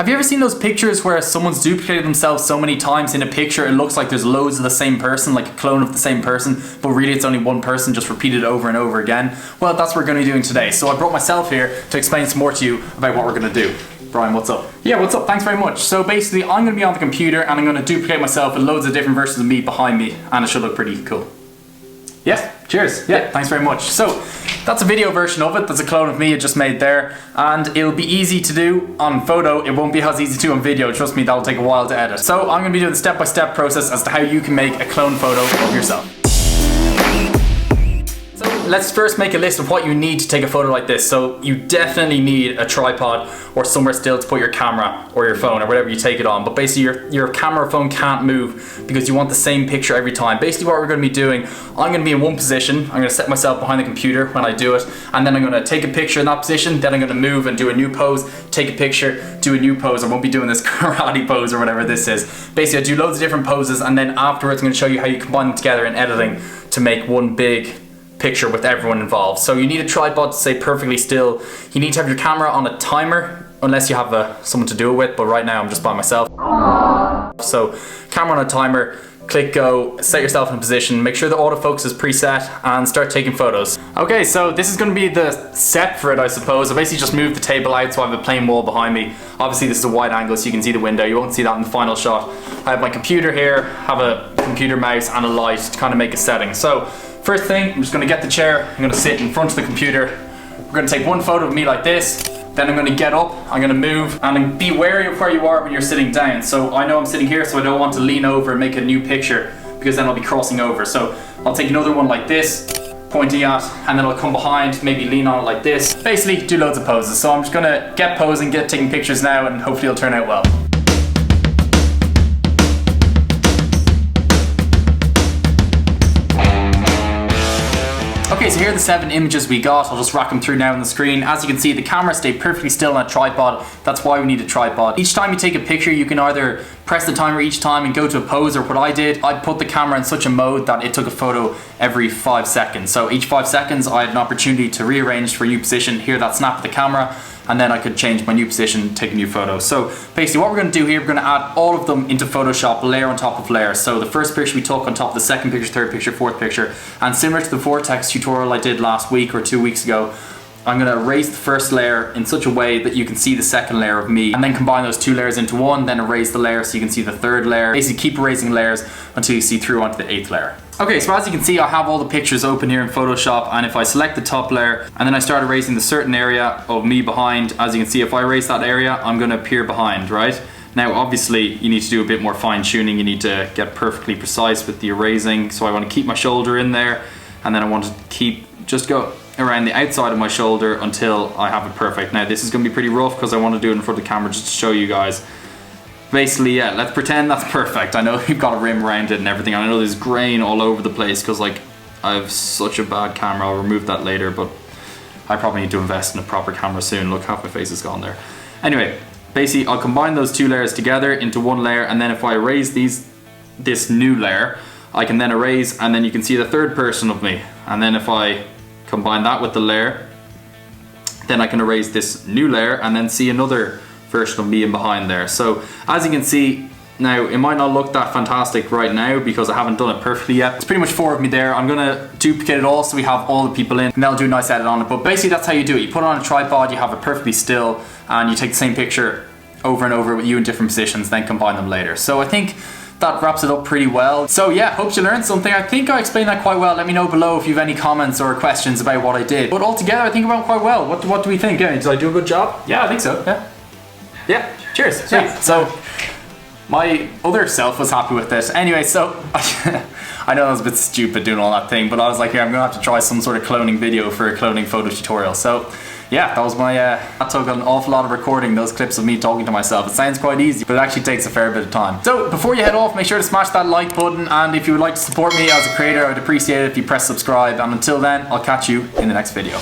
Have you ever seen those pictures where someone's duplicated themselves so many times in a picture it looks like there's loads of the same person, like a clone of the same person, but really it's only one person just repeated over and over again? Well, that's what we're going to be doing today. So I brought myself here to explain some more to you about what we're going to do. Brian, what's up? Yeah, what's up? Thanks very much. So basically, I'm going to be on the computer and I'm going to duplicate myself with loads of different versions of me behind me, and it should look pretty cool. Yeah, cheers. Yeah, thanks very much. So that's a video version of it. That's a clone of me I just made there, and it'll be easy to do on photo. It won't be as easy to do on video. Trust me, that'll take a while to edit. So I'm going to be doing the step-by-step process as to how you can make a clone photo of yourself. Let's first make a list of what you need to take a photo like this. So you definitely need a tripod or somewhere still to put your camera or your phone or whatever you take it on. But basically your camera or phone can't move because you want the same picture every time. Basically what we're going to be doing, I'm going to be in one position. I'm going to set myself behind the computer when I do it, and then I'm going to take a picture in that position. Then I'm going to move and do a new pose, take a picture, do a new pose. I won't be doing this karate pose or whatever this is. Basically I do loads of different poses, and then afterwards I'm going to show you how you combine them together in editing to make one big picture with everyone involved. So you need a tripod to stay perfectly still. You need to have your camera on a timer, unless you have someone to do it with, but right now I'm just by myself. So camera on a timer, click go, set yourself in a position, make sure the autofocus is preset, and start taking photos. Okay, so this is going to be the set for it, I suppose. I basically just moved the table out so I have a plain wall behind me. Obviously this is a wide angle so you can see the window. You won't see that in the final shot. I have my computer here, have a computer mouse and a light to kind of make a setting. So first thing, I'm just going to get the chair, I'm going to sit in front of the computer. We're going to take one photo of me like this, then I'm going to get up, I'm going to move, and be wary of where you are when you're sitting down. So I know I'm sitting here, so I don't want to lean over and make a new picture, because then I'll be crossing over. So I'll take another one like this, pointing at, and then I'll come behind, maybe lean on it like this. Basically, do loads of poses. So I'm just going to get posing, get taking pictures now, and hopefully it'll turn out well. Okay, so here are the 7 images we got. I'll just rack them through now on the screen. As you can see, the camera stayed perfectly still on a tripod. That's why we need a tripod. Each time you take a picture, you can either press the timer each time and go to a pose, or what I did, I put the camera in such a mode that it took a photo every 5 seconds. So each 5 seconds, I had an opportunity to rearrange for a new position, hear that snap of the camera, and then I could change my new position, take a new photo. So basically what we're going to do here, we're going to add all of them into Photoshop, layer on top of layer. So the first picture we took on top of the second picture, third picture, fourth picture, and similar to the vortex tutorial I did last week or 2 weeks ago, I'm going to erase the first layer in such a way that you can see the second layer of me, and then combine those 2 layers into one, then erase the layer so you can see the third layer. Basically keep erasing layers until you see through onto the 8th layer. Okay, so as you can see, I have all the pictures open here in Photoshop, and if I select the top layer and then I start erasing the certain area of me behind, as you can see, if I erase that area, I'm going to appear behind, right? Now obviously you need to do a bit more fine tuning. You need to get perfectly precise with the erasing. So I want to keep my shoulder in there, and then I want to just go around the outside of my shoulder until I have it perfect. Now this is going to be pretty rough because I want to do it in front of the camera just to show you guys. Basically, yeah, let's pretend that's perfect. I know you've got a rim around it and everything. I know there's grain all over the place because like I have such a bad camera. I'll remove that later, but I probably need to invest in a proper camera soon. Look, half my face is gone there. Anyway, basically I'll combine those 2 layers together into one layer, and then if I erase this new layer, I can then erase, and then you can see the third person of me. And then if I combine that with the layer, then I can erase this new layer and then see another version of me in behind there. So as you can see, now it might not look that fantastic right now because I haven't done it perfectly yet. It's pretty much 4 of me there. I'm gonna duplicate it all so we have all the people in, and I'll do a nice edit on it. But basically that's how you do it. You put it on a tripod, you have it perfectly still, and you take the same picture over and over with you in different positions, then combine them later. So I think that wraps it up pretty well. So yeah, hope you learned something. I think I explained that quite well. Let me know below if you have any comments or questions about what I did. But altogether, I think it went quite well. What do we think? Yeah, did I do a good job? Yeah, I think so. Yeah. Cheers. Yeah. So my other self was happy with this. Anyway, so I know that was a bit stupid doing all that thing, but I was like, yeah, I'm gonna have to try some sort of cloning video for a cloning photo tutorial. So yeah, that was my, that took an awful lot of recording, those clips of me talking to myself. It sounds quite easy, but it actually takes a fair bit of time. So before you head off, make sure to smash that like button, and if you would like to support me as a creator, I would appreciate it if you press subscribe, and until then, I'll catch you in the next video.